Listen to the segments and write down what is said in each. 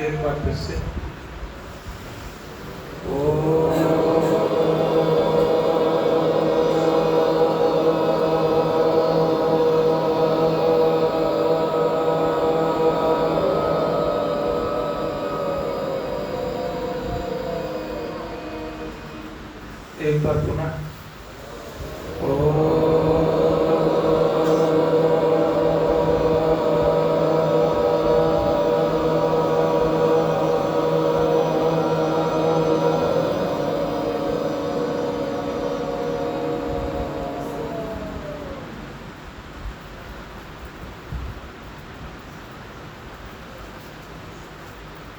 एक बार फिर से एक बार पुनः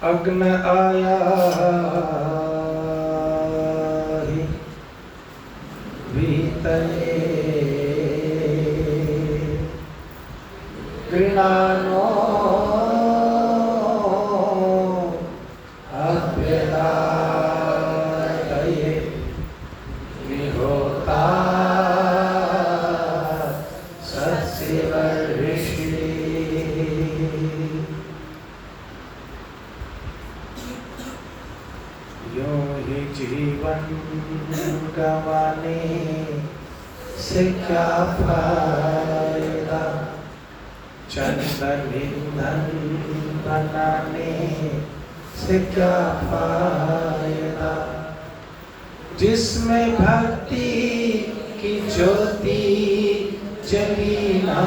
अग्न आया ही भीतरे गृणानो अभ्यदातये विहोता सत्सिवर्षि। यूं ही जीवन गंवाने से क्या फायदा, चंदन ईंधन बनाने से क्या फायदा, जिसमें भक्ति की ज्योति जली ना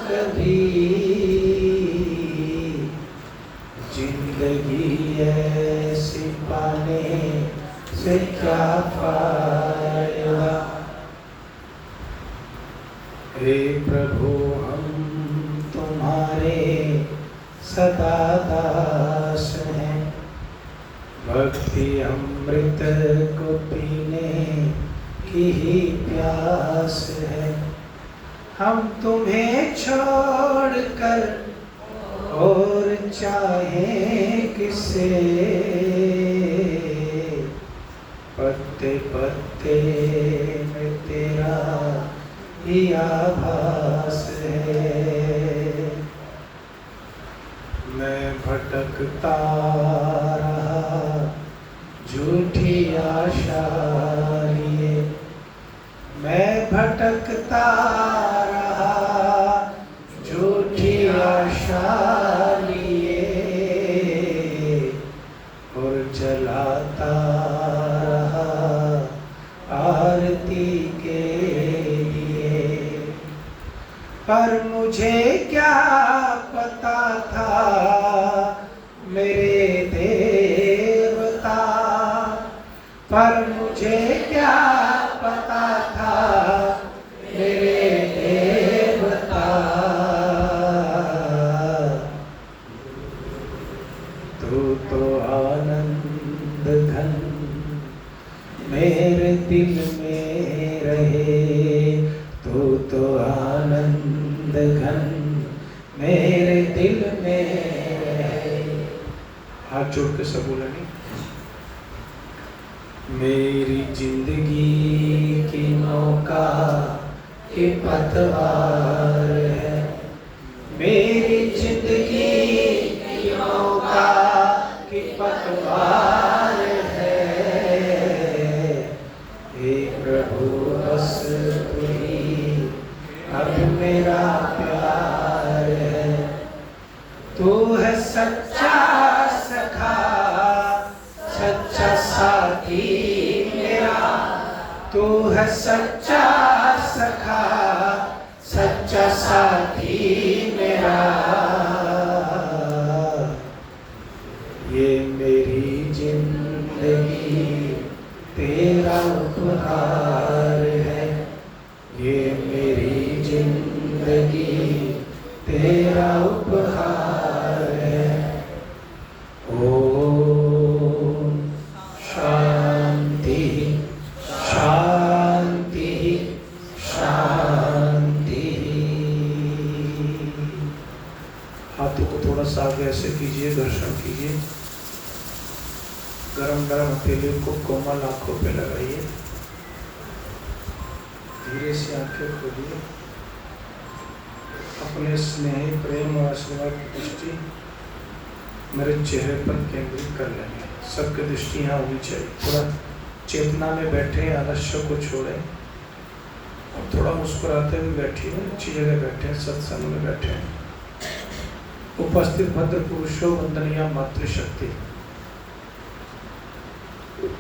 कभी, जिंदगी ऐसी पाने से क्या फायदा। हे प्रभु हम तुम्हारे सदा दास हैं, भक्ति अमृत को पीने की ही प्यास है। हम तुम्हें छोड़कर और चाहे किसे, पत्ते पत्ते में तेरा ही आभास है। मैं भटकता रहा झूठी आशा लिए, मैं भटकता रहा झूठी आशा लिए, और जलाता रहा आरती के लिए। पर मुझे क्या पता था मेरे देवता, पर मुझे क्या पता था मेरे देवता, तू तो आनंद घन मेरे दिल में रहे, तू तो आनंद घन मेरे दिल में रहे। हाथ जोड़ के सब बोला नहीं। मेरी जिंदगी की नौका के पतवार है, मेरी जिंदगी की नौका की पतवार है। हे प्रभु बस तू ही अब मेरा प्यार है, तू है सच्चा सखा सच्चा साथी मेरा, तू है सच्चा सखा सच्चा साथी मेरा। ये मेरी जिंदगी तेरा उपहार है, ये मेरी जिंदगी तेरा उपहार है। ओम शांति शांति शांति। हाथों को थोड़ा सा आगे ऐसे कीजिए, दर्शन कीजिए। गरम गरम हथेली को कोमल आंखों पे लगाइए। धीरे से आंखें खोलिए। अपने स्नेह, प्रेम और आशीर्वाद की दृष्टि मेरे चेहरे पर केंद्रित कर लेंगे। सबकी दृष्टि यहाँ होनी चाहिए। थोड़ा चेतना में बैठे, आलस्य को छोड़ें और थोड़ा मुस्कुराते हुए बैठिए। अच्छी जगह बैठे, सत्संग में बैठे। उपस्थित भद्र पुरुषों, वंदनीय मातृशक्ति,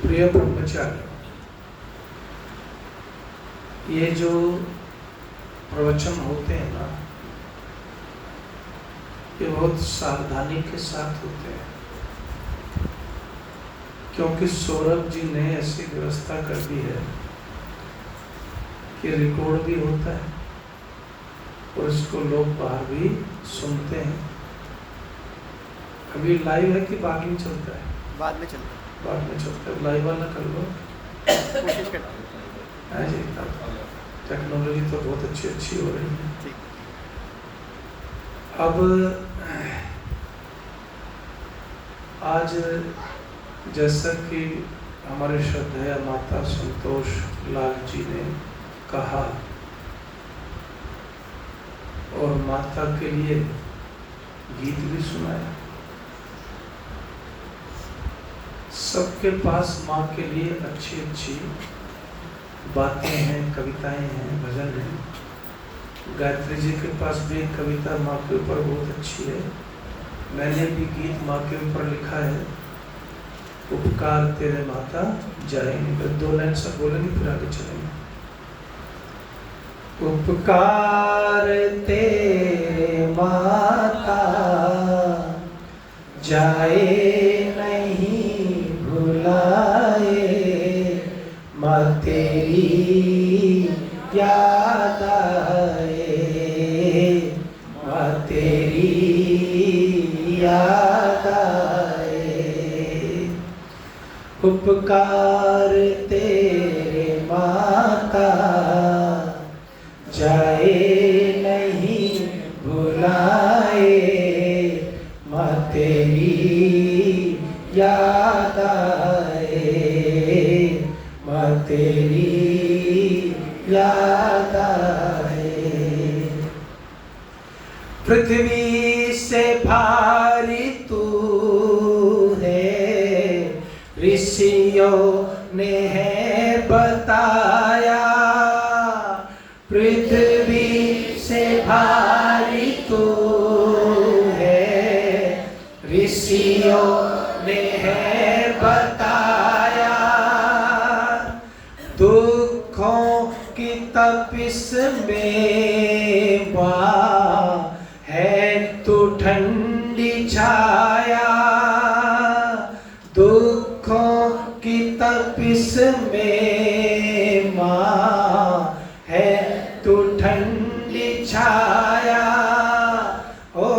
प्रिय ब्रह्मचारी, ये जो प्रवचन होते हैं ना, ये बहुत सावधानी के साथ होते हैं, क्योंकि सौरभ जी ने ऐसी व्यवस्था कर दी है कि रिकॉर्ड भी होता है और इसको लोग बाहर भी सुनते हैं। अभी लाइव है कि बाद में चलता है? बाद में चलता है। बाद में चलता है। लाइव वाला कर लो, कोशिश करते हैं जी। टेक्नोलॉजी तो बहुत अच्छी हो रही है। अब आज जैसा कि हमारे श्रद्धेय माता संतोष लाल जी ने कहा और माता के लिए गीत भी सुनाया। सबके पास माँ के लिए अच्छी अच्छी बातें हैं, कविताएं हैं, भजन हैं। गायत्री जी के पास भी एक कविता माँ के ऊपर बहुत अच्छी है। मैंने भी गीत माँ के ऊपर लिखा है, उपकार तेरे माता जाएंगे। 2 लाइन सब बोलेंगे फिर आगे चलेंगे। उपकार तेरे माता जाए नहीं भुलाए, माँ तेरी याद आए, माँ तेरी याद आए। उपकार तेरे माता जाए नहीं भुलाए, माँ तेरी याद आए, माँ तेरी याद आए। पृथ्वी से भारी तू है, ऋषियों ने है बताया। पृथ्वी से भारी तू है, ऋषियों ने है बताया। दुखों की तपिश में माँ है तू ठंडी छाया। दुखों की तपिश में माँ है तू ठंडी छाया। ओ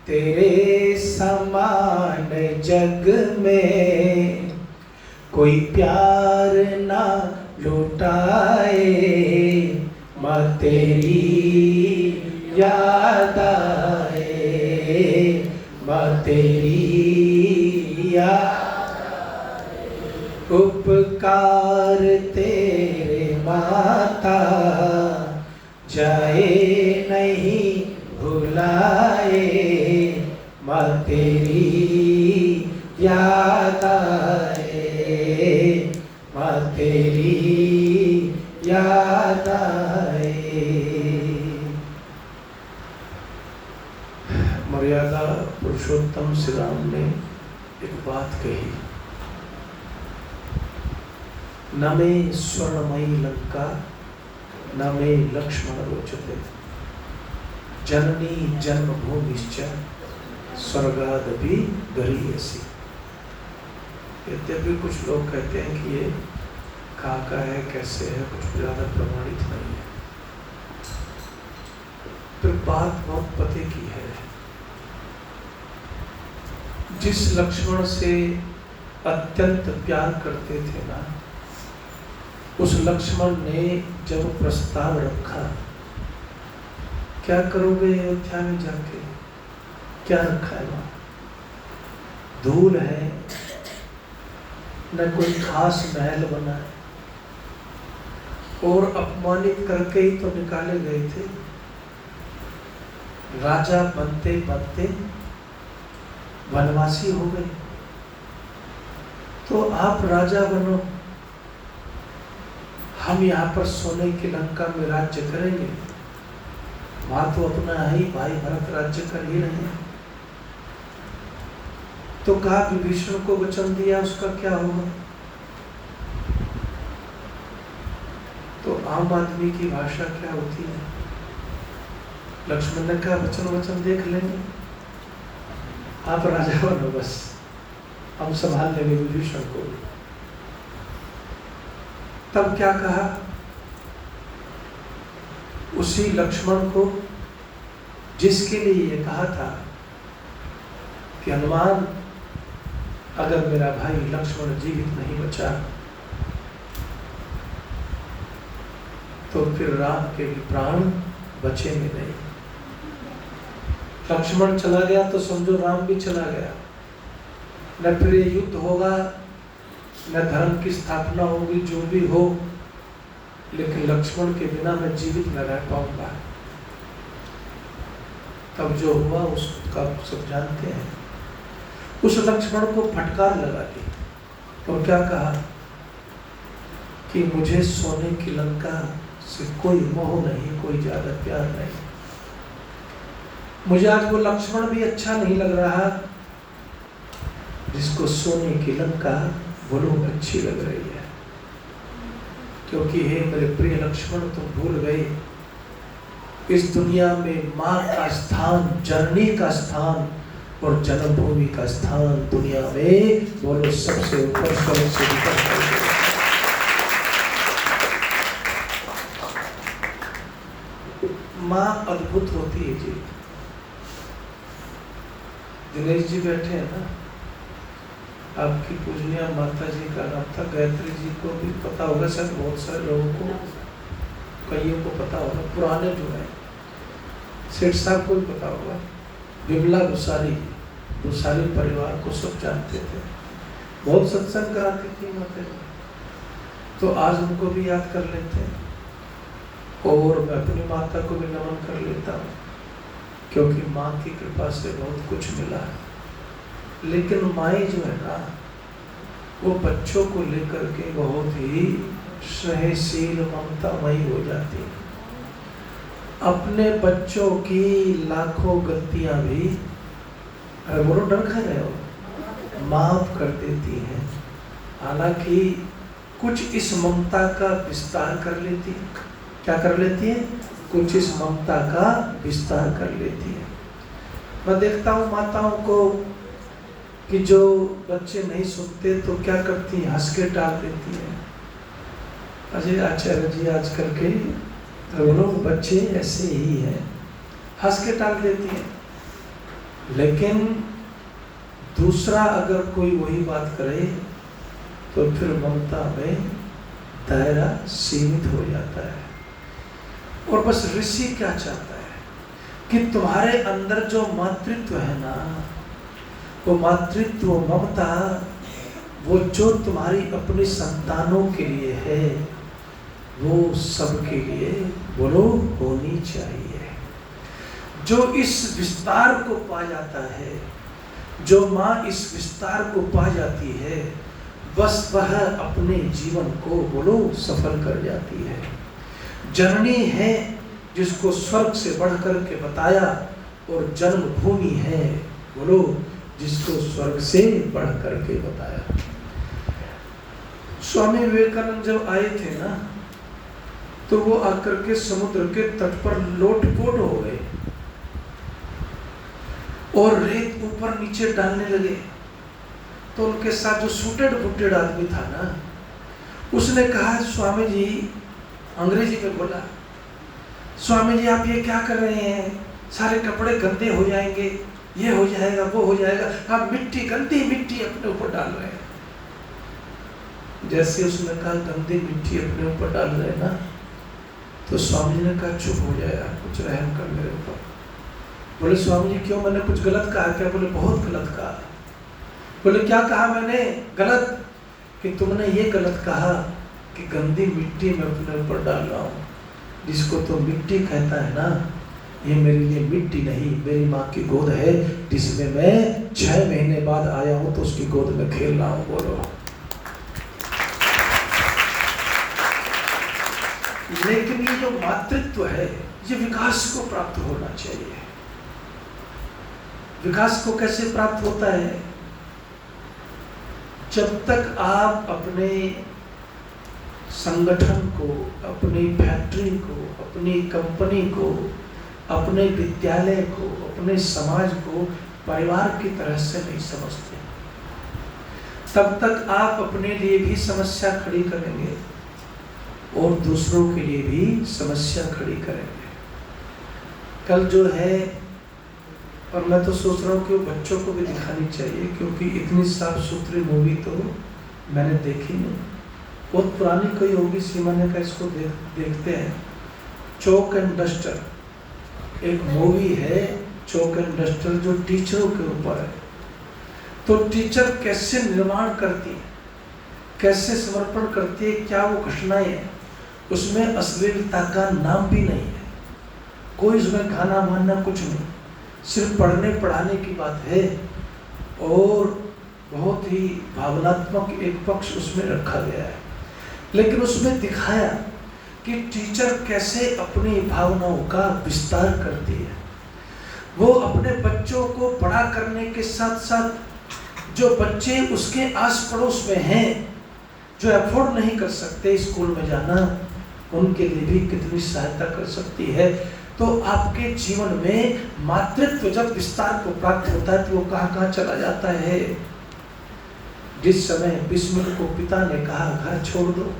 तेरे समान जग में कोई प्यार ना लुटाए, माँ तेरी याद आए, माँ तेरी याद आए। उपकार तेरे माता जाए नहीं भुलाए, माँ तेरी याद आए, माँ तेरी याद आए। मर्यादा पुरुषोत्तम श्री राम ने एक बात कही, न मे स्वर्णमयी लंका न मे लक्ष्मण रोचते, जननी जन्मभूमिश्च स्वर्गादपि गरीयसी। यद्यपि कुछ लोग कहते हैं कि ये कहाँ का है, कैसे है, कुछ ज्यादा प्रमाणित नहीं है। तो बात बहुत पते की है। जिस लक्ष्मण से अत्यंत प्यार करते थे ना, उस लक्ष्मण ने जब प्रस्ताव रखा क्या करोगे अयोध्या में जाके? क्या रखा है वहां? धूल है, न कोई खास महल बना है, और अपमानित करके ही तो निकाले गए थे। राजा बनते बनते वनवासी हो गए। तो आप राजा बनो, हम यहाँ पर सोने की लंका में राज्य करेंगे। वहां तो अपना ही भाई भरत राज्य कर ही रहे हैं। तो कहा विभीषण को वचन दिया, उसका क्या होगा? तो आम आदमी की भाषा क्या होती है? लक्ष्मण ने कहा वचन देख लेंगे, आप राजा बनो, बस हम संभाल लेंगे विभीषण को। तब क्या कहा? उसी लक्ष्मण को जिसके लिए ये कहा था कि हनुमान, अगर मेरा भाई लक्ष्मण जीवित नहीं बचा तो फिर राम के भी प्राण बचेंगे नहीं। लक्ष्मण चला गया तो समझो राम भी चला गया। न फिर ये युद्ध होगा, न धर्म की स्थापना होगी, जो भी हो, लेकिन लक्ष्मण के बिना मैं जीवित न रह पाऊंगा। तब जो हुआ उसका सब जानते हैं। उस लक्ष्मण को फटकार लगा दी और क्या कहा कि मुझे सोने की लंका से कोई मोह नहीं, कोई ज्यादा प्यार नहीं। मुझे आज वो लक्ष्मण भी अच्छा नहीं लग रहा जिसको सोने की लंका बोलो अच्छी लग रही है। क्योंकि हे मेरे प्रिय लक्ष्मण, तुम भूल गए इस दुनिया में माँ का स्थान, जननी का स्थान और जन्मभूमि का स्थान दुनिया में बोलो सबसे ऊपर, स्वर्ग से ऊपर। माँ अद्भुत होती है जी। दिनेश जी बैठे हैं ना, आपकी पूजनीय माता जी का नाम था गायत्री जी को भी पता होगा, शायद बहुत सारे लोगों को, कईयों को पता होगा, पुराने जो है सेठ साहब को भी पता होगा। विमला भुसारी परिवार को सब जानते थे, बहुत सत्संग कराती थी माता जी। तो आज उनको भी याद कर लेते हैं और मैं अपनी माता को भी नमन कर लेता हूँ, क्योंकि माँ की कृपा से बहुत कुछ मिला है। लेकिन माएँ जो है ना, वो बच्चों को लेकर के बहुत ही स्नेहशील ममतामयी हो जाती है। अपने बच्चों की लाखों गलतियां भी, अरे बोलो डर खा रहे हो, माफ कर देती हैं। हालांकि कुछ इस ममता का विस्तार कर लेती है। क्या कर लेती है? कुछ इस ममता का विस्तार कर लेती है। मैं देखता हूँ माताओं को कि जो बच्चे नहीं सुनते तो क्या करती हैं, हंस के टाल देती है। अजय आचार्य जी आजकल के लोग बच्चे ऐसे ही हैं, हंस के टाल देती हैं। लेकिन दूसरा अगर कोई वही बात करे तो फिर ममता में दायरा सीमित हो जाता है। और बस ऋषि क्या चाहता है कि तुम्हारे अंदर जो मातृत्व है ना, वो मातृत्व ममता, वो जो तुम्हारी अपनी संतानों के लिए है, वो सबके लिए बोलो होनी चाहिए। जो इस विस्तार को पा जाता है, जो माँ इस विस्तार को पा जाती है, बस वह अपने जीवन को बोलो सफल कर जाती है। जननी है जिसको स्वर्ग से बढ़ कर के बताया, और जन्मभूमि है बोलो जिसको स्वर्ग से बढ़ कर के बताया। स्वामी विवेकानंद जब आए थे ना, तो वो आकर के समुद्र के तट पर लोटपोट हो गए और रेत ऊपर नीचे डालने लगे। तो उनके साथ जो सूटेड फुटेड आदमी था ना, उसने कहा स्वामी जी, अंग्रेजी में बोला, स्वामी जी आप ये क्या कर रहे हैं, सारे कपड़े गंदे हो जाएंगे, ये हो जाएगा, वो हो जाएगा, आप मिट्टी, गंदी मिट्टी अपने ऊपर डाल रहे हैं। जैसे उसने कहा गंदी मिट्टी अपने ऊपर डाल रहे हैं ना, तो स्वामी जी ने कहा चुप हो जाए यार, कुछ रहम कर मेरे ऊपर। बोले स्वामी जी क्यों, मैंने कुछ गलत कहा क्या? बोले बहुत गलत कहा। बोले क्या कहा मैंने गलत? कि तुमने ये गलत कहा कि गंदी मिट्टी में अपने ऊपर डाल रहा हूँ, जिसको तो मिट्टी कहता है ना, ये मेरे लिए मिट्टी नहीं, मेरी माँ की गोद है जिसमें मैं 6 महीने बाद आया हूँ, तो उसकी गोद में खेल रहा हूँ। बोलो। लेकिन ये जो मातृत्व है, ये विकास को प्राप्त होना चाहिए। विकास को कैसे प्राप्त होता है? जब तक आप अपने संगठन को, अपनी फैक्ट्री को, अपनी कंपनी को, अपने विद्यालय को, अपने समाज को परिवार की तरह से नहीं समझते, तब तक आप अपने लिए भी समस्या खड़ी करेंगे और दूसरों के लिए भी समस्या खड़ी करेंगे। कल जो है, और मैं तो सोच रहा हूँ कि बच्चों को भी दिखानी चाहिए, क्योंकि इतनी साफ सुथरी मूवी तो मैंने देखी नहीं। बहुत पुरानी कोई होगी, सीमा ने का इसको देखते हैं। चौक एंड डस्टर एक मूवी है, चौक एंड डस्टर, जो टीचरों के ऊपर है। तो टीचर कैसे निर्माण करती है, कैसे समर्पण करती है, क्या वो घटनाएं हैं। उसमें अश्लीलता का नाम भी नहीं है, कोई उसमें गाना वाना कुछ नहीं, सिर्फ पढ़ने पढ़ाने की बात है। और बहुत ही भावनात्मक एक पक्ष उसमें रखा गया है। लेकिन उसमें दिखाया कि टीचर कैसे अपनी भावनाओं का विस्तार करती है। वो अपने बच्चों को बड़ा करने के साथ साथ जो बच्चे उसके आस पड़ोस में हैं, जो अफोर्ड नहीं कर सकते स्कूल में जाना, उनके लिए भी कितनी सहायता कर सकती है। तो आपके जीवन में मातृत्व जब विस्तार को प्राप्त होता है तो वो कहाँ चला जाता है। जिस समय बिस्मिल को पिता ने कहा घर छोड़ दो,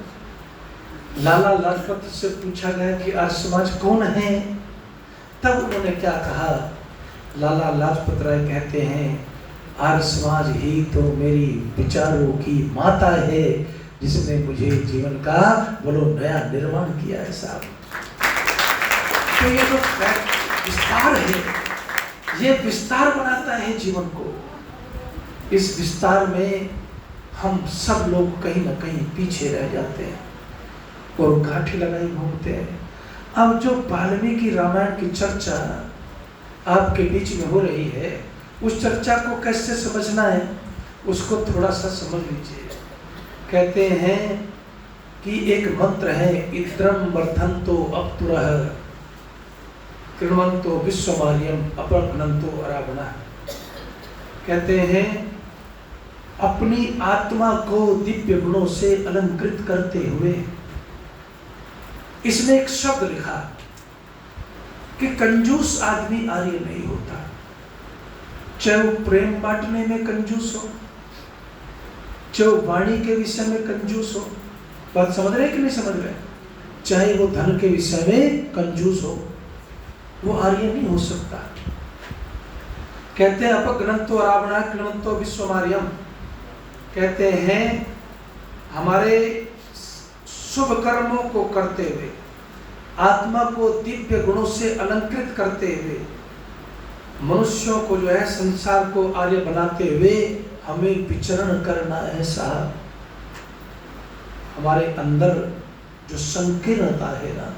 लाला लाजपत से पूछा गया कि आर्य समाज कौन है, तब उन्होंने क्या कहा? लाला लाजपत राय कहते हैं आर्य समाज ही तो मेरी विचारों की माता है, जिसने मुझे जीवन का बोलो नया निर्माण किया है साहब। तो ये जो विस्तार है, ये विस्तार बनाता है जीवन को। इस विस्तार में हम सब लोग कहीं ना कहीं पीछे रह जाते हैं और गांठी लगाई घूमते हैं। अब जो वाल्मीकि रामायण की चर्चा आपके बीच में हो रही है, उस चर्चा को कैसे समझना है उसको थोड़ा सा समझ लीजिए। कहते हैं कि एक मंत्र है, इन्द्रम वर्धन्तो अप्तुरः कृण्वन्तो विश्वमार्यम अपघ्नन्तो अरावणः। कहते हैं अपनी आत्मा को दिव्य गुणों से अलंकृत करते हुए, इसमें एक शब्द लिखा कि कंजूस आदमी आर्य नहीं होता, चाहे वो प्रेम बांटने में कंजूस हो, चाहे वो वाणी के विषय में कंजूस हो। बात समझ रहे कि नहीं समझ रहे? चाहे वो धन के विषय में कंजूस हो, वो आर्य नहीं हो सकता। कहते हैं अपघ्नन्तो अरावणः कृण्वन्तो विश्वमार्यम। कहते हैं हमारे शुभ कर्मों को करते हुए, आत्मा को दिव्य गुणों से अलंकृत करते हुए, मनुष्यों को जो है संसार को आर्य बनाते हुए हमें विचरण करना है साहब। हमारे अंदर जो संकीर्णता है ना,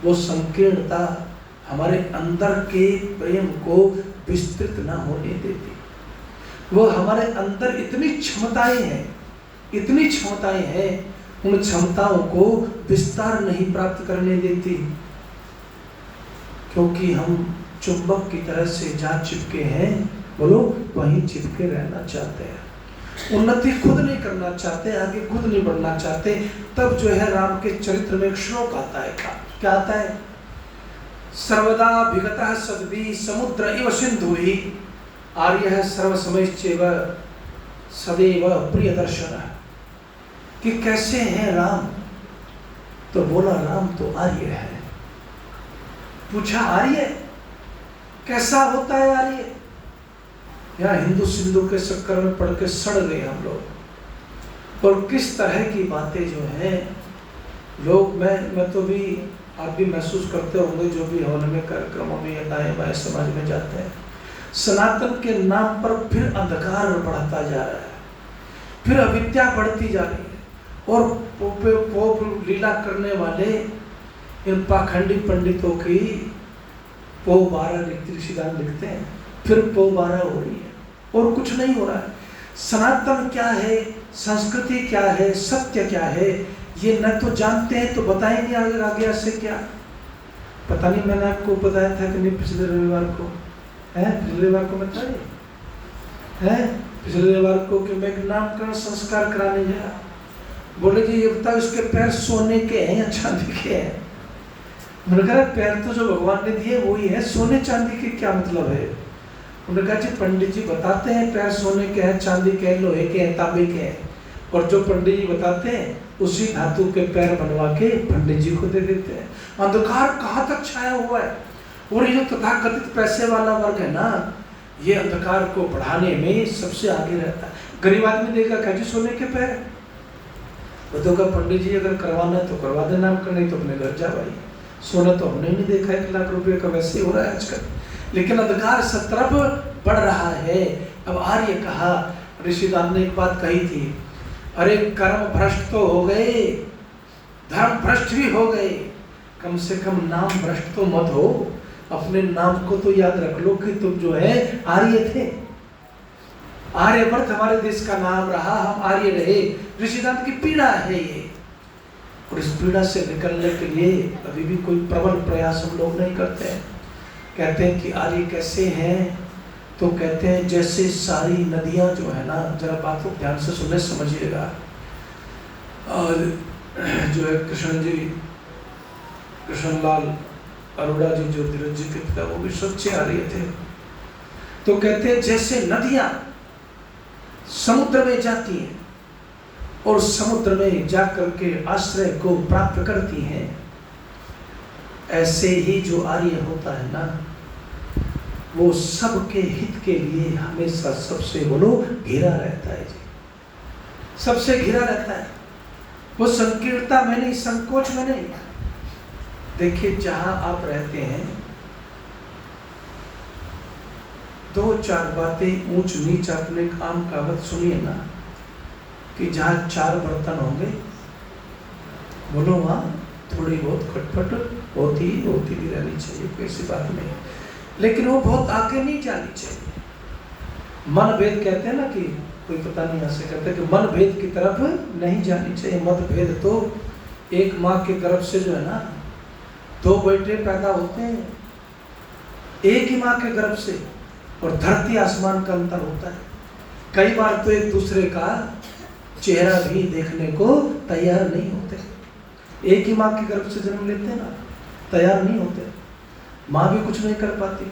वो संकीर्णता हमारे अंदर के प्रेम को विस्तृत न होने देती। वो हमारे अंदर इतनी क्षमताएं हैं, इतनी क्षमताएं हैं, उन क्षमताओं को विस्तार नहीं प्राप्त करने देती, क्योंकि हम चुंबक की तरह से जहाँ चिपके हैं, बोलो वहीं चिपके रहना चाहते हैं, उन्नति खुद नहीं करना चाहते, आगे खुद नहीं बढ़ना चाहते। तब जो है राम के चरित्र में एक श्लोक आता है, क्या आता है? सर्वदा विगतः सद्भिः समुद्र इव सिन्धुः आर्यः सर्वसमयश्चैव सदैव प्रियदर्शनः। कि कैसे हैं राम? तो बोला राम तो आर्य है। पूछा आर्य कैसा होता है आर्य? यहाँ हिंदू सिंधु के चक्कर में पढ़ के सड़ गए हम लोग। और किस तरह की बातें जो हैं लोग, मैं तो भी आप भी महसूस करते होंगे जो भी हवन में कार्यक्रमों में या दाएं बाएं समाज में जाते हैं, सनातन के नाम पर फिर अंधकार बढ़ता जा रहा है, फिर अविद्या बढ़ती जा रही है। और पोप लीला करने वाले इन पाखंडी पंडितों की पो 12 ऋषिदान लिखते हैं, फिर पो 12 हो रही है और कुछ नहीं हो रहा है। सनातन क्या है, संस्कृति क्या है, सत्य क्या है, ये न तो जानते हैं तो बताएंगे आगे से क्या। पता नहीं मैंने आपको बताया था कि नहीं पिछले रविवार को, है पिछले रविवार को बताया है पिछले रविवार को कि मैं नामकरण संस्कार कराने गया। बोले कि ये बताओ इसके पैर सोने के हैं या चांदी के हैं। मैंने कहा पैर तो जो भगवान ने दिए वही है, सोने चांदी के क्या मतलब है। उन्होंने कहा जी पंडित जी बताते हैं पैर सोने के हैं, चांदी के हैं, लोहे के हैं, तांबे के हैं, और जो पंडित जी बताते हैं उसी धातु के पैर बनवा के पंडित जी को दे देते हैं। अंधकार कहाँ तक छाया हुआ है। और ये जो तथाकथित पैसे वाला वर्ग है ना, ये अंधकार को बढ़ाने में सबसे आगे रहता है। गरीब आदमी देगा क्या जी सोने के पैर, वो तो कहा पंडित जी अगर करवाना है तो करवा देना, नामकरण नहीं तो अपने घर जा भाई। सोना तो हमने नहीं देखा 1 लाख रुपए का वैसे ही हो रहा है आजकल, लेकिन अंधकार सतरफ बढ़ रहा है। अब आर्य कहा, ऋषिदान ने एक बात कही थी, अरे कर्म भ्रष्ट तो हो गए, धर्म भ्रष्ट भी हो गए, कम से कम नाम भ्रष्ट तो मत हो। अपने नाम को तो याद रख लो कि तुम जो है आर्य थे। आर्यवर्त हमारे देश का नाम रहा, हम आर्य रहे। ऋषिदान की पीड़ा है ये, और इस पीड़ा से निकलने के लिए अभी भी कोई प्रबल प्रयास हम लोग नहीं करते हैं। कहते हैं कि आर्य कैसे हैं, तो कहते हैं जैसे सारी नदियां जो है ना, जरा बात को ध्यान से सुनने समझिएगा। और जो है कृष्णलाल अरोड़ा जी जो धीरज जी के पिता, वो भी सच्चे आर्य थे। तो कहते हैं जैसे नदियां समुद्र में जाती हैं और समुद्र में जाकर के आश्रय को प्राप्त करती हैं, ऐसे ही जो आर्य होता है ना, वो सबके हित के लिए हमेशा सबसे बोलो घिरा रहता है जी, सबसे घिरा रहता है। वो संकीर्णता में नहीं, संकोच में नहीं। देखिए जहां आप रहते हैं, 2-4 बातें ऊंच नीच अपने काम कावत सुनिए ना, कि जहां 4 बर्तन होंगे, बोलो वहां थोड़ी बहुत खटपट होती भी रहनी चाहिए, कोई ऐसी बात नहीं, लेकिन वो बहुत आगे नहीं जानी चाहिए। मन भेद कहते हैं ना, कि कोई पता नहीं ऐसे कहते कि मन भेद की तरफ नहीं जानी चाहिए। मतभेद तो एक माँ के गर्भ से जो है ना 2 बेटे पैदा होते हैं, एक ही माँ के गर्भ से, और धरती आसमान का अंतर होता है। कई बार तो एक दूसरे का चेहरा भी देखने को तैयार नहीं होते। एक ही माँ के गर्भ से जन्म लेते हैं ना, तैयार नहीं होते, माँ भी कुछ नहीं कर पाती।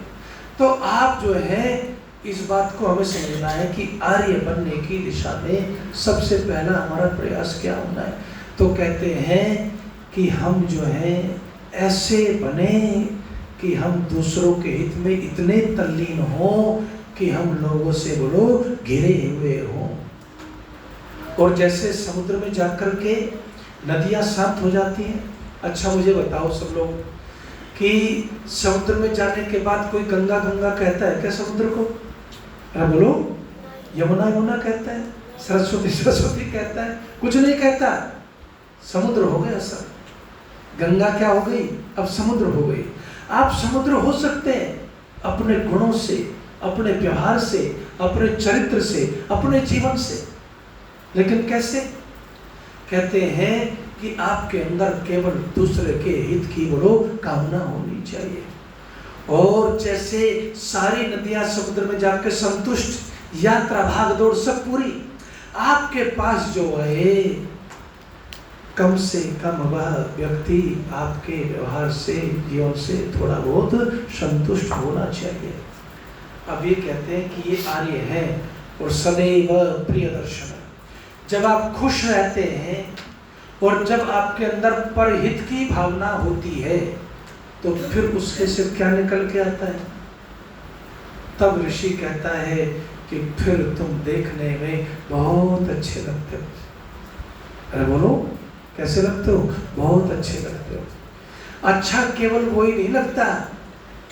तो आप जो है इस बात को हमें समझना है कि आर्य बनने की दिशा में सबसे पहला हमारा प्रयास क्या होना है। तो कहते हैं कि हम जो है ऐसे बने कि हम दूसरों के हित में इतने तल्लीन हों कि हम लोगों से बोलो घिरे हुए हों। और जैसे समुद्र में जाकर के नदियां शांत हो जाती हैं। अच्छा मुझे बताओ सब लोग कि समुद्र में जाने के बाद कोई गंगा गंगा कहता है क्या समुद्र को? बोलो, यमुना यमुना कहता है, सरस्वती सरस्वती कहता है, कुछ नहीं कहता। समुद्र हो गया सब, गंगा क्या हो गई? अब समुद्र हो गई। आप समुद्र हो सकते हैं अपने गुणों से, अपने व्यवहार से, अपने चरित्र से, अपने जीवन से, लेकिन कैसे? कहते हैं कि आपके अंदर केवल दूसरे के हित की बोलो कामना होनी चाहिए। और जैसे सारी नदियां समुद्र में जाकर संतुष्ट, यात्रा भागदौड़ सब पूरी, आपके पास जो है कम से कम वह व्यक्ति आपके व्यवहार से, जीवन से थोड़ा बहुत संतुष्ट होना चाहिए। अब ये कहते हैं कि ये आर्य है और सदैव प्रिय दर्शन। जब आप खुश रहते हैं और जब आपके अंदर परहित की भावना होती है तो फिर उसके से क्या निकल के आता है? तब ऋषि कहता है कि फिर तुम देखने में बहुत अच्छे लगते हो। अरे बोलो कैसे लगते हो? बहुत अच्छे लगते हो। अच्छा केवल वही नहीं लगता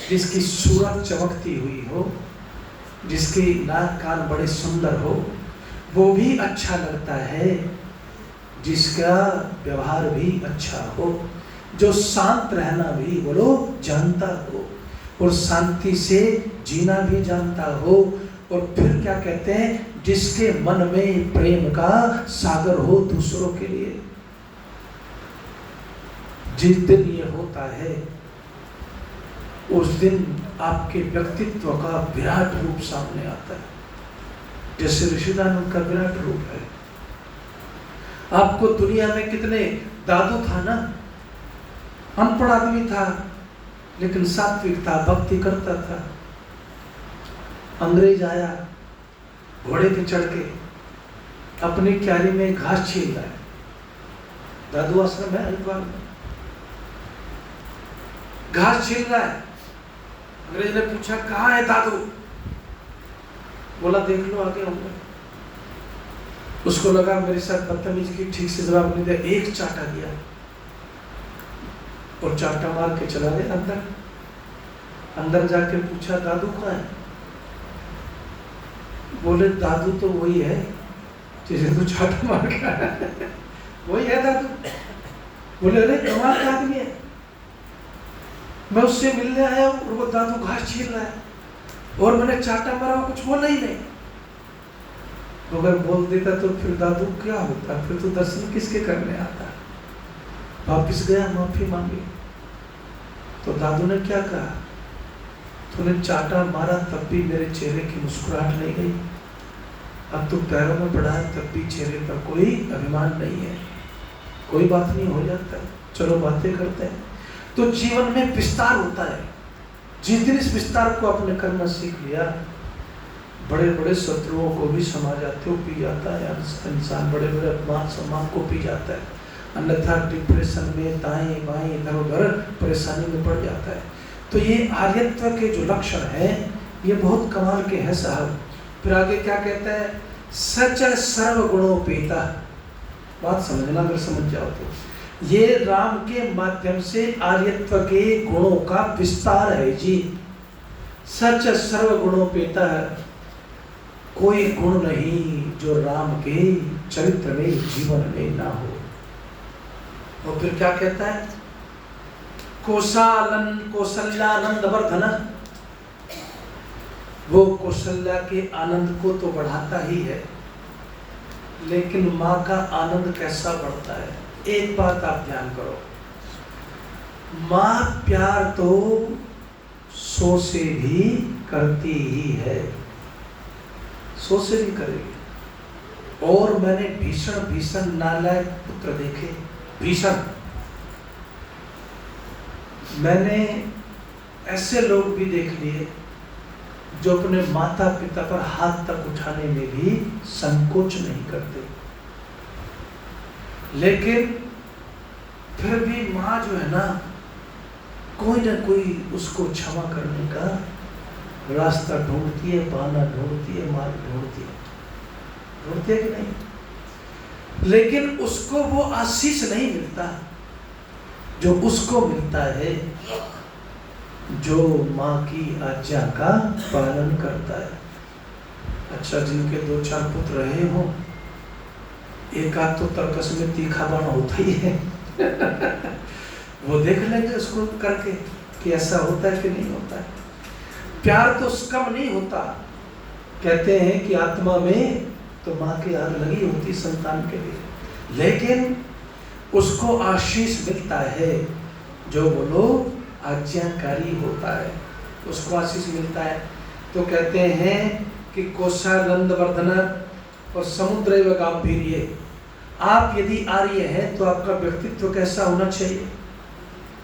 जिसकी सूरत चमकती हुई हो, जिसकी नाक कान बड़े सुंदर हो, वो भी अच्छा लगता है जिसका व्यवहार भी अच्छा हो, जो शांत रहना भी बोलो जानता हो और शांति से जीना भी जानता हो। और फिर क्या कहते हैं, जिसके मन में प्रेम का सागर हो दूसरों के लिए। जिस दिन ये होता है उस दिन आपके व्यक्तित्व का विराट रूप सामने आता है, जैसे ऋषिदानंद का विराट रूप है। आपको दुनिया में कितने दादू था ना, अनपढ़ आदमी था लेकिन सात्विक था, भक्ति करता था। अंग्रेज आया घोड़े पे चढ़ के अपनी क्यारी में घास छील रहा है, दादू आश्रम है हरिद्वार में, घास छील रहा है। अंग्रेज ने पूछा कहाँ है दादू, बोला देख लो आगे होंगे। उसको लगा मेरे साथ बदतमीजी की, ठीक से जवाब नहीं दिया, एक चाटा दिया और चाटा मार के चला गया अंदर। अंदर जाके पूछा दादू कहाँ है, बोले दादू तो वही है जिसे तू चाटा मार के आया है, वही है दादू। बोले अरे कमाल का आदमी है, मैं उससे मिलने आया हूँ और वो दादू घास छील रहा है और मैंने चाटा मारा, कुछ बोला ही नहीं। तो अगर बोल देता तो फिर दादू क्या होता, फिर तो दर्शन किसके करने आता। वापिस गया, माफी मांगी। तो दादू ने क्या कहा, तूने चाटा मारा तब भी मेरे चेहरे की मुस्कुराहट नहीं गई, अब तू पैरों में पड़ा है तब भी चेहरे पर कोई अभिमान नहीं है। कोई बात नहीं, हो जाता है, चलो बातें करते हैं। तो जीवन में विस्तार होता है। जिस दिन इस विस्तार को आपने करना सीख लिया, बड़े बड़े शत्रुओं को भी समा जाते हो, पी जाता है इंसान, बड़े बड़े अपमान सम्मान को पी जाता है, अन्यथा डिप्रेशन में दाएं बाएं इधर उधर परेशानी में पड़ जाता है। तो ये आर्यत्व के जो लक्षण हैं ये बहुत कमाल के हैं साहब। फिर आगे क्या कहता है, सच सर्व गुणोपेता। बात समझना, अगर समझ जाओ तो ये राम के माध्यम से आर्यत्व के गुणों का विस्तार है जी। सच सर्व गुणोपेता है, कोई गुण नहीं जो राम के चरित्र में जीवन में ना हो। और फिर क्या कहता है, कौशल्यानंद वर्धन, वो कौशल्या के आनंद को तो बढ़ाता ही है, लेकिन माँ का आनंद कैसा बढ़ता है। एक बात आप ध्यान करो, माँ प्यार तो 100 से भी करती ही है, 100 से भी करेगी। और मैंने भीषण भीषण नालायक पुत्र देखे, भीषण। मैंने ऐसे लोग भी देख लिए जो अपने माता पिता पर हाथ तक उठाने में भी संकोच नहीं करते, लेकिन फिर भी माँ जो है ना, कोई ना कोई उसको क्षमा करने का रास्ता ढूंढती है, बहाना ढूंढती है, मार्ग ढूंढती है कि नहीं। लेकिन उसको वो आशीष नहीं मिलता जो उसको मिलता है जो माँ की आज्ञा का पालन करता है। अच्छा, जिनके 2-4 पुत्र रहे हो, एक आध तो तर्कस में तीखा बाण होता ही है वो देख लेंगे उसको करके कि ऐसा होता है कि नहीं होता है। प्यार तो कम नहीं होता, कहते हैं कि आत्मा में तो माँ की आग लगी होती संतान के लिए, लेकिन उसको आशीष मिलता है जो बोलो आज्ञाकारी होता है, उसको आशीष मिलता है। तो कहते हैं कि कौशलंद वर्धन और समुद्र व गांभीर्य। आप यदि आर्य हैं तो आपका व्यक्तित्व कैसा होना चाहिए,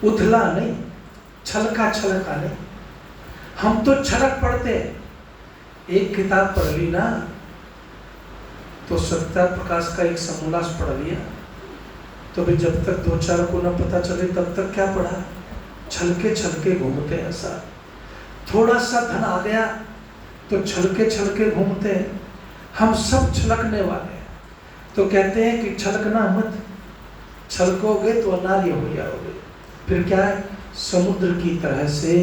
उथला नहीं, छलका छलका नहीं। हम तो छलक पढ़ते हैं, एक किताब पढ़ ली ना तो सत्या प्रकाश का एक समोल्लास पढ़ लिया, तो भी जब तक 2-4 को न पता चले तब तक क्या पढ़ा, छलके छलके घूमते हैं। ऐसा थोड़ा सा धन आ गया तो छलके छलके घूमते हैं। हम सब छलकने वाले हैं, तो कहते हैं कि छलकना मत, छलकोगे तो अनार्य हो जाओगे। फिर क्या है, समुद्र की तरह से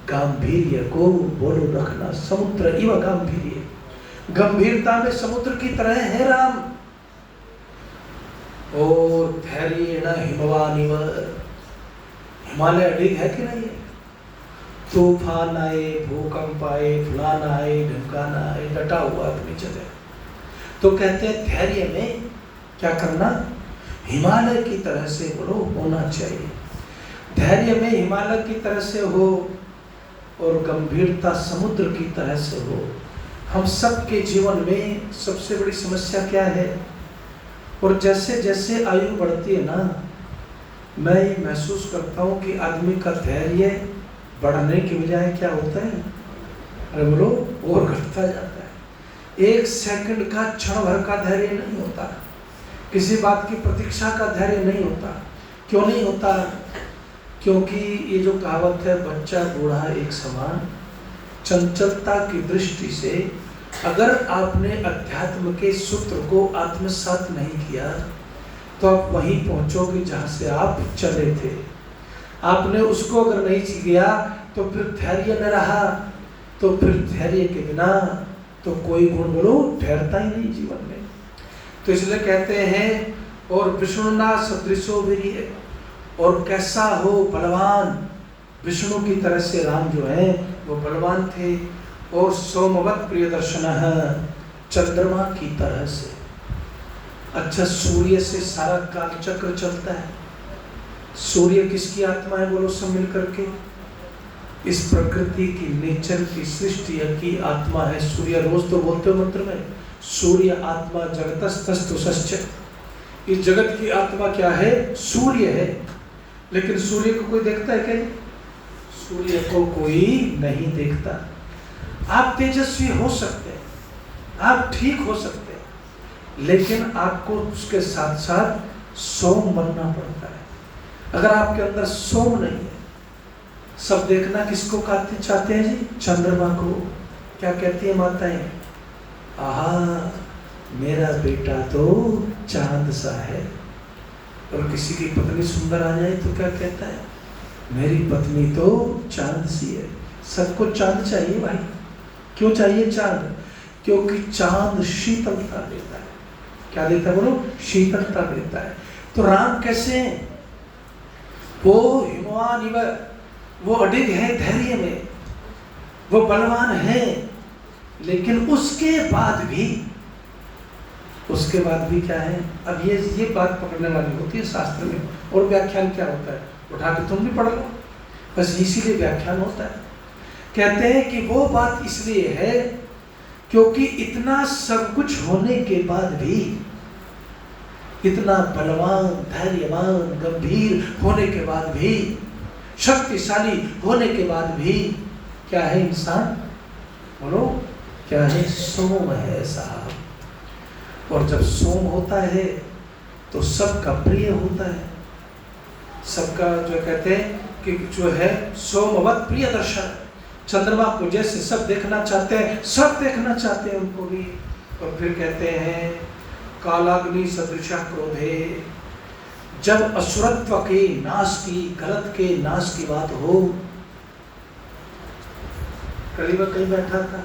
गांधीर्य को बोलो रखना। समुद्र इव गांधीर्य, गंभीरता में समुद्र की तरह है राम। और धैर्य न हिमवान इव, हिमालय अडिग है कि नहीं है? तूफान आए, भूकंप आए, फलान आए, ढमकान आए, डटा हुआ अपनी जगह। तो कहते हैं धैर्य में क्या करना, हिमालय की तरह से बोलो होना चाहिए। धैर्य में हिमालय की तरह से हो और गंभीरता समुद्र की तरह से हो। हम सब के जीवन में सबसे बड़ी समस्या क्या है, और जैसे जैसे आयु बढ़ती है ना, मैं ये महसूस करता हूँ कि आदमी का धैर्य बढ़ने की बजाय क्या होता है, अरे बोलो, और घटता जाता है। एक सेकंड का, क्षण भर का धैर्य नहीं होता, किसी बात की प्रतीक्षा का धैर्य नहीं होता। क्यों नहीं होता? क्योंकि ये जो कहावत है, बच्चा बूढ़ा एक समान, चंचलता की दृष्टि से अगर आपने अध्यात्म के सूत्र को आत्मसात नहीं किया तो आप वहीं पहुंचोगे जहां से आप चले थे। आपने उसको अगर नहीं किया तो फिर धैर्य न रहा, तो फिर धैर्य के बिना तो कोई गुण बोलो ठहरता ही नहीं जीवन में। तो इसलिए कहते हैं, और विष्णुना सदृशो वीर्य, और कैसा हो बलवान, विष्णु की तरह से राम जो है वो बलवान थे। और सोमवत प्रिय दर्शन, चंद्रमा की तरह से। अच्छा, सूर्य से सारा काल चक्र चलता है। सूर्य किसकी आत्मा है बोलो सब मिल करके? इस प्रकृति की, नेचर की, सृष्टि की आत्मा है सूर्य। रोज तो बोलते हो मंत्र में, सूर्य आत्मा जगतस्तस्तुश्च। इस जगत की आत्मा क्या है? सूर्य है। लेकिन सूर्य को कोई देखता है क्या? सूर्य को कोई नहीं देखता। आप तेजस्वी हो सकते हैं, आप ठीक हो सकते हैं, लेकिन आपको उसके साथ साथ सोम बनना पड़ता है। अगर आपके अंदर सोम नहीं है, सब देखना किसको चाहते हैं जी? चंद्रमा को। क्या कहती है माताएं? आहा, मेरा बेटा तो चांद सा है। और किसी की पत्नी सुंदर आ जाए तो क्या कहता है? मेरी पत्नी तो चांद सी है। सबको चांद चाहिए भाई। क्यों चाहिए चांद? क्योंकि चांद शीतलता देता है। क्या देता है बोलो? शीतलता देता है। तो राम कैसे हैं? वो हिमवान इव, वो अडिग है धैर्य में, वो बलवान है, लेकिन उसके बाद भी क्या है? अब ये बात पकड़ने वाली होती है शास्त्र में। और व्याख्यान क्या होता है? उठा के तुम भी पढ़ लो, बस इसीलिए व्याख्यान होता है। कहते हैं कि वो बात इसलिए है क्योंकि इतना सब कुछ होने के बाद भी, इतना बलवान, धैर्यवान, गंभीर होने के बाद भी, शक्तिशाली होने के बाद भी क्या है इंसान? बोलो क्या है? सोम है साहब। और जब सोम होता है तो सबका प्रिय होता है। सबका जो कहते हैं कि जो है सोमवत प्रिय दर्शन, चंद्रमा को जैसे सब देखना चाहते हैं, सब देखना चाहते हैं उनको भी। और फिर कहते हैं कालाग्नि सदृशा क्रोधे, जब असुरत्व के नाश की, गलत के नाश की बात हो। करीब कहीं बैठा था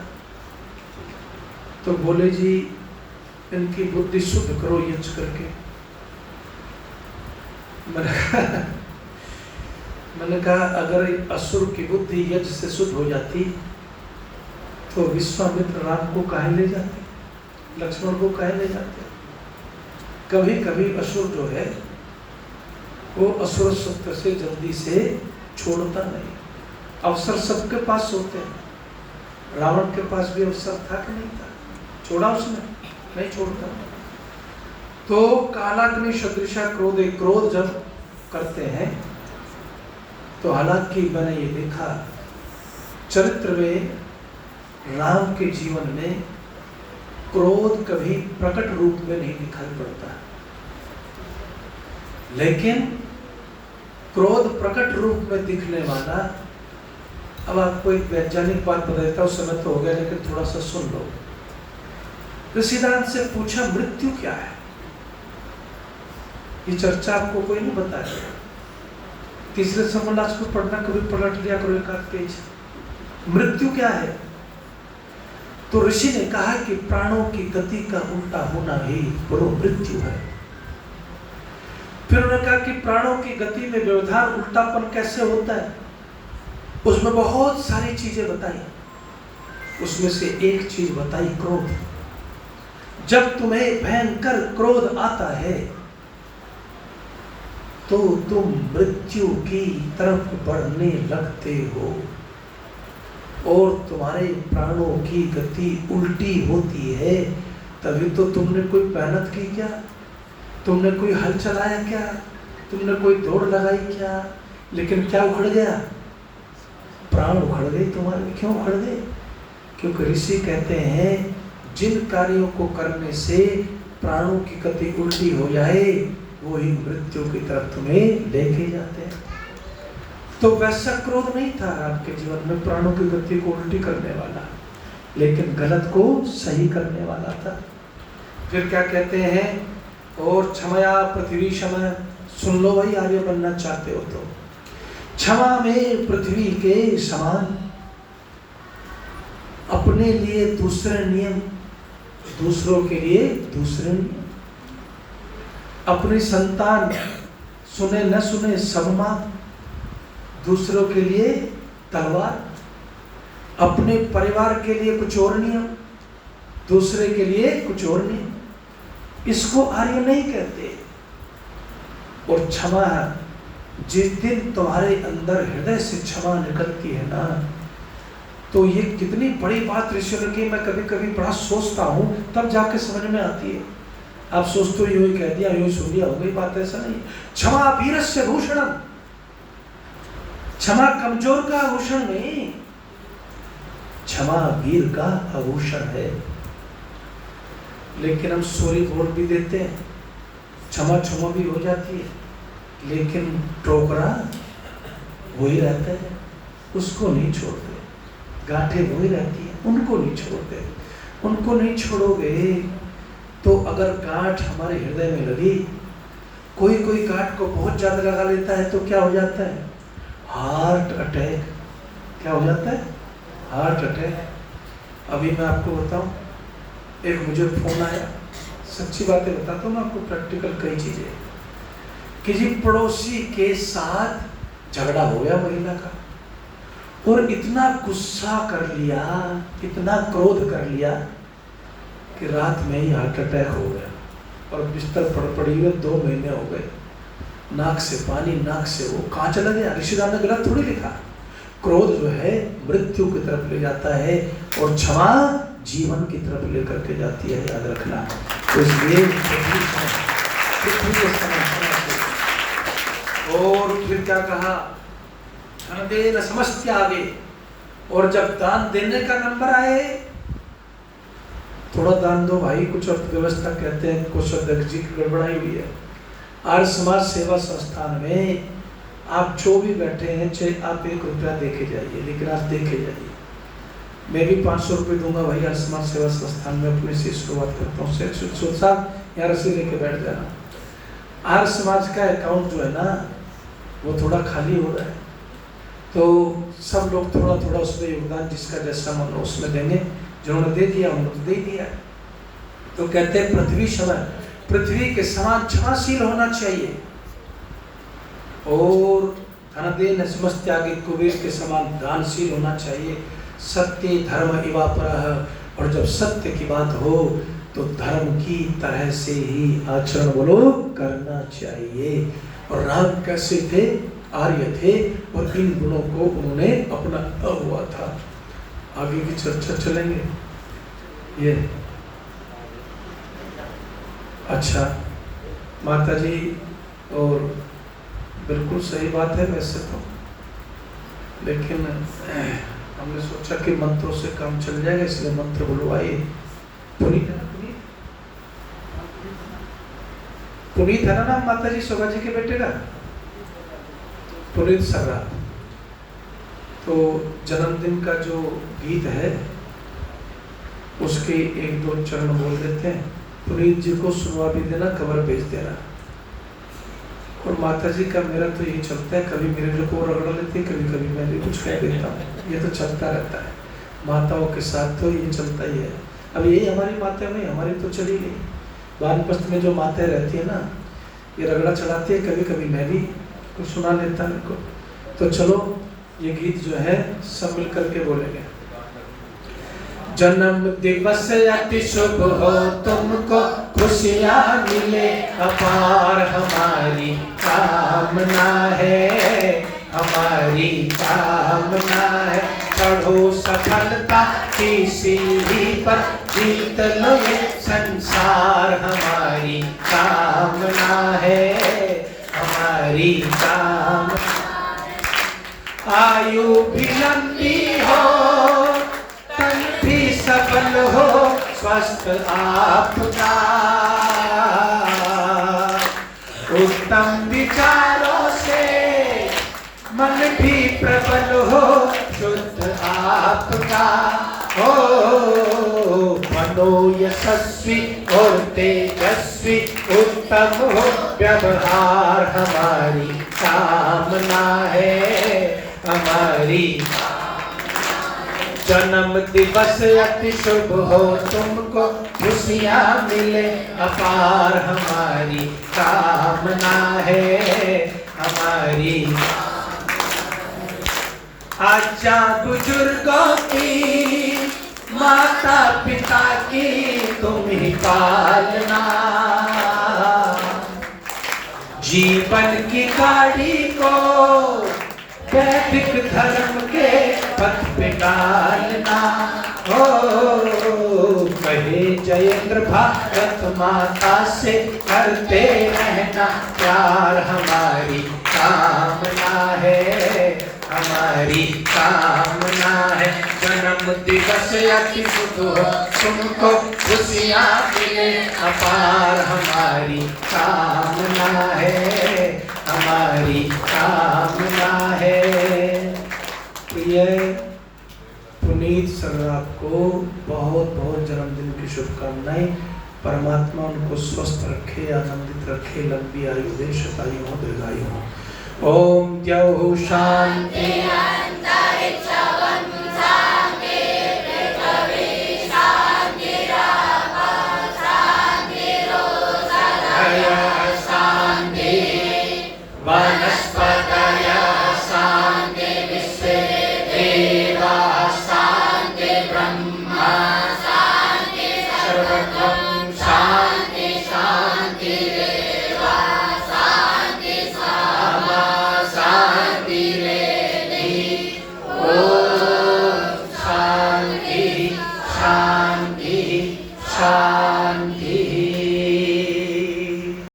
तो बोले जी इनकी बुद्धि शुद्ध करो यज्ञ करके। मैंने कहा अगर असुर की बुद्धि यज्ञ से शुद्ध हो जाती तो विश्वामित्र राम को काहे ले जाते, लक्ष्मण को काहे ले जाते? कभी कभी असुर जो है वो असुर सत्य से जल्दी से छोड़ता नहीं। अवसर सबके पास होते हैं। रावण के पास भी अवसर था कि नहीं था? छोड़ा उसने? नहीं छोड़ता। तो कालाग्नि सदृशा क्रोधे, क्रोध जब करते हैं तो हालांकि मैंने ये देखा चरित्र में राम के जीवन में क्रोध कभी प्रकट रूप में नहीं दिखाई पड़ता, लेकिन क्रोध प्रकट रूप में दिखने वाला, अब आपको एक वैज्ञानिक बात बता देता हूं, समय तो हो गया लेकिन थोड़ा सा सुन लो। ऋषिदान से पूछा मृत्यु क्या है? ये चर्चा आपको कोई नहीं बताया। तीसरे समोल्लास को पढ़ना, कभी पलट लिया करो एक आध पेज। मृत्यु क्या है? तो ऋषि ने कहा कि प्राणों की गति का उल्टा होना ही बड़ो मृत्यु है। फिर उन्होंने कहा कि प्राणों की गति में व्यवधान, उल्टापन कैसे होता है? उसमें बहुत सारी चीजें बताई, उसमें से एक चीज बताई क्रोध। जब तुम्हें भयंकर क्रोध आता है तो तुम मृत्यु की तरफ बढ़ने लगते हो और तुम्हारे प्राणों की गति उल्टी होती है। तभी तो तुमने कोई मेहनत की क्या? तुमने कोई हल चलाया क्या? तुमने कोई दौड़ लगाई क्या? लेकिन क्या उखड़ गया? प्राण उखड़ गए तुम्हारे। क्यों उखड़ गए? क्योंकि ऋषि कहते हैं जिन कार्यों को करने से प्राणों की गति उल्टी हो जाए वो ही मृत्यु की तरफ तुम्हें लेके जाते हैं। तो वैसा क्रोध नहीं था आपके जीवन में प्राणों की गति को उल्टी करने वाला, लेकिन गलत को सही करने वाला था। फिर क्या कहते हैं? और क्षमया पृथ्वी क्षमा, सुन लो भाई, आर्य बनना चाहते हो तो क्षमा में पृथ्वी के समान। अपने लिए दूसरे नियम, दूसरों के लिए दूसरे नियम। अपनी संतान सुने न सुने सब मात, दूसरों के लिए तलवार। अपने परिवार के लिए कुछ और नियम, दूसरे के लिए कुछ और नियम। इसको आर्य नहीं कहते। और क्षमा, जिस दिन तुम्हारे अंदर हृदय से क्षमा निकलती है ना, तो ये कितनी बड़ी बात ऋषि ने की। मैं कभी कभी बड़ा सोचता हूँ, तब जाके समझ में आती है। आप सोचते हो यूं ही कह दिया, यूं ही सुन लिया, हो गई बात। ऐसा नहीं। क्षमा वीरस्य भूषणम, क्षमा कमजोर का आभूषण नहीं, क्षमा वीर का आभूषण है। लेकिन हम सॉरी बोल भी देते हैं, क्षमा क्षमा भी हो जाती है, लेकिन टोकरा वही रहता है, उसको नहीं छोड़ते। गांठें वही रहती है, उनको नहीं छोड़ते। उनको नहीं छोड़ोगे तो अगर गांठ हमारे हृदय में लगी, कोई गांठ को बहुत ज्यादा लगा लेता है तो क्या हो जाता है? Heart attack. क्या हो जाता है? Heart attack. अभी मैं आपको बताऊं, एक मुझे फोन आया, सच्ची बातें बताता हूँ मैं आपको, प्रैक्टिकल कई चीजें। कि जी पड़ोसी के साथ झगड़ा हो गया महिला का, और इतना गुस्सा कर लिया, इतना क्रोध कर लिया कि रात में ही हार्ट अटैक हो गया और बिस्तर पर पड़ी हुए 2 महीने हो गए। नाक से पानी, नाक से वो। कहाँ चला गया? ऋषिदान ने गलत थोड़ी लिखा। क्रोध जो है मृत्यु की तरफ ले जाता है और क्षमा जीवन की तरफ लेकर के जाती है, याद रखना। तो इसलिए और फिर क्या कहा? धन दे न समझते आगे। और जब दान देने का नंबर आए, थोड़ा दान दो भाई, कुछ अर्थव्यवस्था कहते हैं, कुछ अध्यक्ष जी की गड़बड़ाई हुई है। आर्य समाज सेवा संस्थान में आप जो भी बैठे हैं, चाहे आप 1 रुपया देके जाइए, लेकिन आप देके जाइए। मैं भी 500 रुपये दूंगा भाई आर्य समाज सेवा संस्थान में, अपने से शुरुआत करता हूँ। शेख साहब यहाँ रसीद लेके बैठ जाना। आर्य समाज का अकाउंट जो है ना, वो थोड़ा खाली हो रहा है, तो सब लोग थोड़ा थोड़ा उसमें योगदान जिसका जैसा मन हो उसमें देंगे। जिन्होंने दे दिया उन्होंने तो दे दिया। तो कहते हैं पृथ्वी क्षमा, पृथ्वी के समान क्षमाशील होना चाहिए। और धन दे न समझते आगे, कुबेर के समान दानशील होना चाहिए। सत्य धर्म इवापरः, और जब सत्य की बात हो तो धर्म की तरह से ही आचरण बोलो करना चाहिए। और राम कैसे थे? आर्य थे, और इन गुणों को उन्होंने अपना हुआ था। आगे की चर्चा चलेंगे ये। अच्छा माता जी, और बिल्कुल सही बात है वैसे तो, लेकिन हमने सोचा कि मंत्रों से काम चल जाएगा, इसलिए मंत्र बुलवाइए। पुनीत है ना? पुनीत है ना नाम माता जी शोभा जी के बेटे का? पुनीत सर्रा। तो जन्मदिन का जो गीत है उसके 1-2 चरण बोल देते हैं। पुनीत जी को सुनवा भी देना, खबर भेज देना। और माता जी का मेरा तो यही चलता है, कभी मेरे को रगड़ लेती है, कभी कभी मैं भी कुछ कह देता हूँ, ये तो चलता रहता है। माताओं के साथ तो ये चलता ही है। अब यही हमारी माता नहीं, हमारी तो चली गई। वानप्रस्थ में जो माताएं रहती है ना, ये रगड़ा चढ़ाती है, कभी कभी मैं भी कुछ सुना लेता है इनको। तो चलो ये गीत जो है सब मिल करके बोलेंगे। जन्म दिवस अति शुभ हो तुमको, खुशियाँ मिले अपार हमारी कामना है, हमारी कामना है। चढ़ो सफलता की सीढ़ी पर, जीत लो ये संसार हमारी कामना है, हमारी कामना। आयु भी लंबी हो, तन भी सबल हो, स्वस्थ आपका, उत्तम विचारों से मन भी प्रबल हो, शुद्ध आपका हो। मनो यशस्वी और तेजस्वी, उत्तम हो व्यवहार हमारी कामना है, हमारी। जन्म दिवस अति शुभ हो तुमको, खुशियाँ मिले अपार हमारी कामना है, हमारी। आजा बुजुर्गों की, माता पिता की तुम ही पालना, जीवन की गाड़ी को वैदिक धर्म के पथ पे डालना। हो कहे जयेंद्र भारत माता से करते रहना प्यार, हमारी कामना है, हमारी कामना है। जन्म दिवस अति शुभ हो तुमको, खुशियाँ मिले अपार हमारी कामना है, हमारी कामना है। प्रिय पुनीत सर आपको बहुत बहुत जन्मदिन की शुभकामनाएं। परमात्मा उनको स्वस्थ रखे, आनंदित रखे, लंबी आयु दे, शतायु हो, दीर्घायु हो। ओम द्यौः शांति वनस्पतयः शान्ति, विश्वे देवाः शान्ति, ब्रह्मा शान्ति, सर्वं शान्ति शान्तिरेव, शान्ति सामा शान्तिरेधि। ॐ शान्ति शान्ति शान्ति।